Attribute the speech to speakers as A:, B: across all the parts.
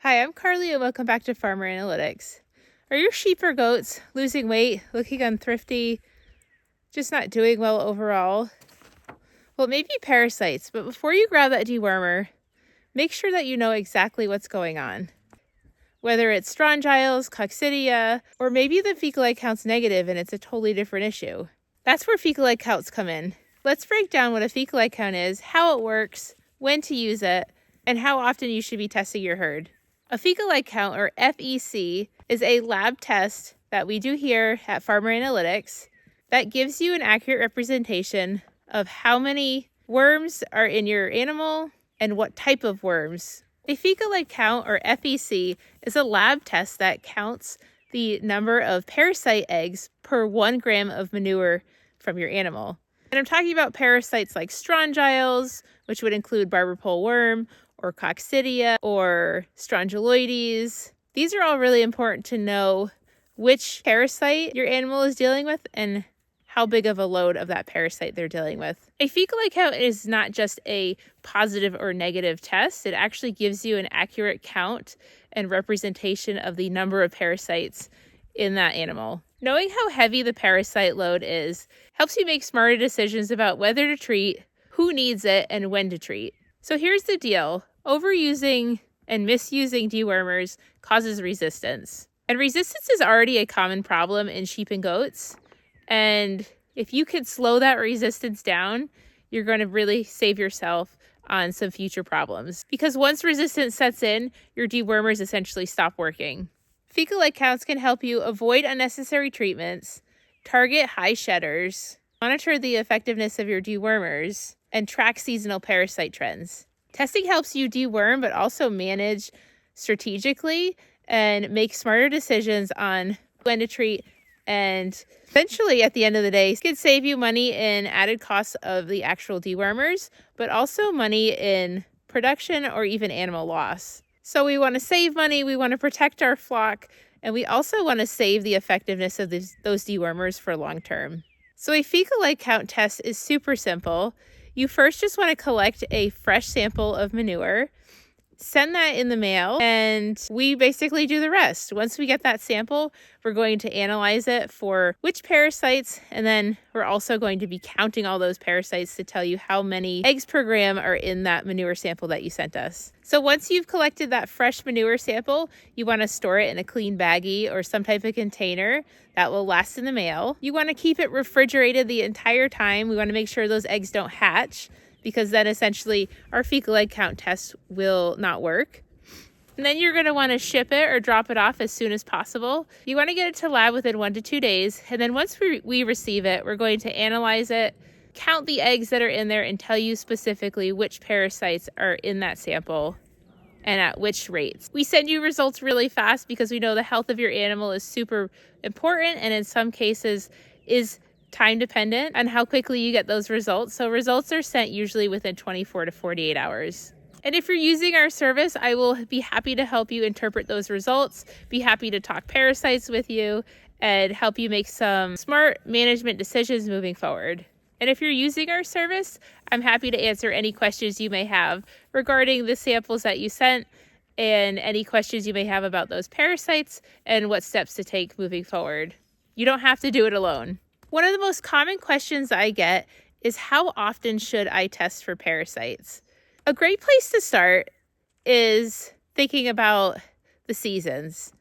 A: Hi, I'm Carly and welcome back to Farmer Analytics. Are your sheep or goats losing weight, looking unthrifty, just not doing well overall? Well, it may be parasites, but before you grab that dewormer, make sure that you know exactly what's going on. Whether it's strongyles, coccidia, or maybe the fecal egg count's negative and it's a totally different issue. That's where fecal egg counts come in. Let's break down what a fecal egg count is, how it works, when to use it, and how often you should be testing your herd. A fecal egg count, or FEC, is a lab test that we do here at Farmer Analytics that gives you an accurate representation of how many worms are in your animal and what type of worms. A fecal egg count, or FEC, is a lab test that counts the number of parasite eggs per 1 gram of manure from your animal. And I'm talking about parasites like strongyles, which would include barber pole worm, or coccidia, or strongyloides. These are all really important to know which parasite your animal is dealing with and how big of a load of that parasite they're dealing with. A fecal egg count is not just a positive or negative test. It actually gives you an accurate count and representation of the number of parasites in that animal. Knowing how heavy the parasite load is helps you make smarter decisions about whether to treat, who needs it, and when to treat. So here's the deal. Overusing and misusing dewormers causes resistance. And resistance is already a common problem in sheep and goats. And if you can slow that resistance down, you're going to really save yourself on some future problems. Because once resistance sets in, your dewormers essentially stop working. Fecal egg counts can help you avoid unnecessary treatments, target high shedders, monitor the effectiveness of your dewormers, and track seasonal parasite trends. Testing helps you deworm, but also manage strategically and make smarter decisions on when to treat. And eventually, at the end of the day, it can save you money in added costs of the actual dewormers, but also money in production or even animal loss. So we want to save money, we want to protect our flock, and we also want to save the effectiveness of those dewormers for long term. So a fecal egg count test is super simple. You first just want to collect a fresh sample of manure, send that in the mail, and we basically do the rest. Once we get that sample, we're going to analyze it for which parasites, and then we're also going to be counting all those parasites to tell you how many eggs per gram are in that manure sample that you sent us. So once you've collected that fresh manure sample, you want to store it in a clean baggie or some type of container that will last in the mail. You want to keep it refrigerated the entire time. We want to make sure those eggs don't hatch, because then essentially our fecal egg count test will not work. And then you're going to want to ship it or drop it off as soon as possible. You want to get it to lab within 1 to 2 days. And then once we receive it, we're going to analyze it, count the eggs that are in there, and tell you specifically which parasites are in that sample and at which rates. We send you results really fast because we know the health of your animal is super important, and in some cases is time dependent on how quickly you get those results. So results are sent usually within 24 to 48 hours. And if you're using our service, I will be happy to help you interpret those results, be happy to talk parasites with you, and help you make some smart management decisions moving forward. And if you're using our service, I'm happy to answer any questions you may have regarding the samples that you sent and any questions you may have about those parasites and what steps to take moving forward. You don't have to do it alone. One of the most common questions I get is, how often should I test for parasites? A great place to start is thinking about the seasons.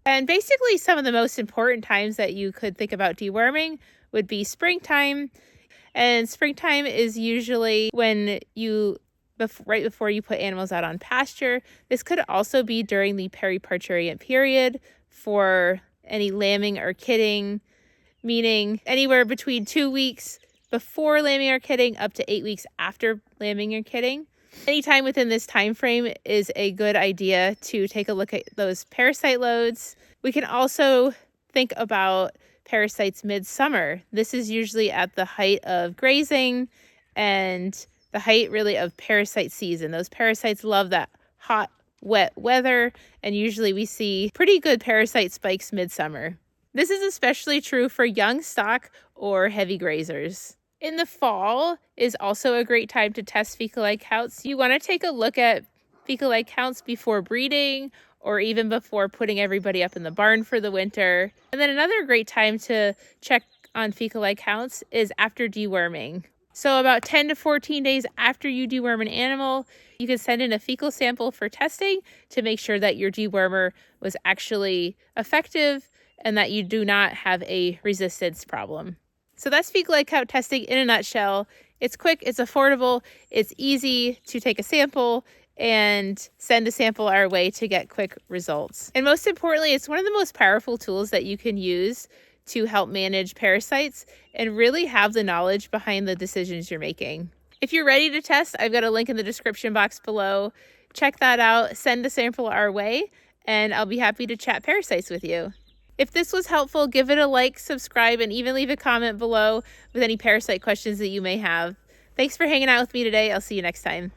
A: And basically some of the most important times that you could think about deworming would be springtime. And springtime is usually when right before you put animals out on pasture. This could also be during the periparturient period for any lambing or kidding, meaning anywhere between 2 weeks before lambing or kidding up to 8 weeks after lambing or kidding. Anytime within this time frame is a good idea to take a look at those parasite loads. We can also think about parasites midsummer. This is usually at the height of grazing and the height really of parasite season. Those parasites love that hot, wet weather, and usually we see pretty good parasite spikes midsummer. This is especially true for young stock or heavy grazers. In the fall is also a great time to test fecal egg counts. You want to take a look at fecal egg counts before breeding or even before putting everybody up in the barn for the winter. And then another great time to check on fecal light counts is after deworming. So about 10 to 14 days after you deworm an animal, you can send in a fecal sample for testing to make sure that your dewormer was actually effective and that you do not have a resistance problem. So that's fecal light count testing in a nutshell. It's quick, it's affordable, it's easy to take a sample and send a sample our way to get quick results. And most importantly, it's one of the most powerful tools that you can use to help manage parasites and really have the knowledge behind the decisions you're making. If you're ready to test, I've got a link in the description box below. Check that out, send a sample our way, and I'll be happy to chat parasites with you. If this was helpful, give it a like, subscribe, and even leave a comment below with any parasite questions that you may have. Thanks for hanging out with me today. I'll see you next time.